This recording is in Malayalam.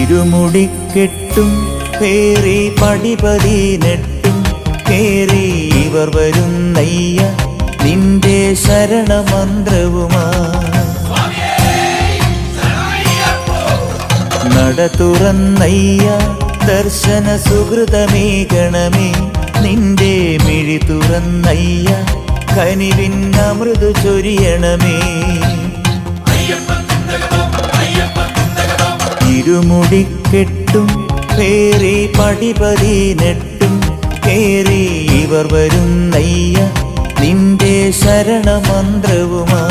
ഇരുമുടിക്കെട്ടും പേറി പടിപതിനെട്ടും കേറി ഇവർ വരുന്നയ്യ നിന്റെ ശരണമന്ത്രവുമാ. നട തുറന്നയ്യ ദർശന സുഹൃതമേകണമേ, നിന്റെ മിഴി തുറന്നയ്യ കനിവിൻ അമൃതു ചൊരിയണമേ. ഇരുമുടിക്കെട്ടും പേറി പടിപതിനെട്ടും കേറി ഇവർ വരുന്നയ്യ നിന്റെ ശരണമന്ത്രവുമാ.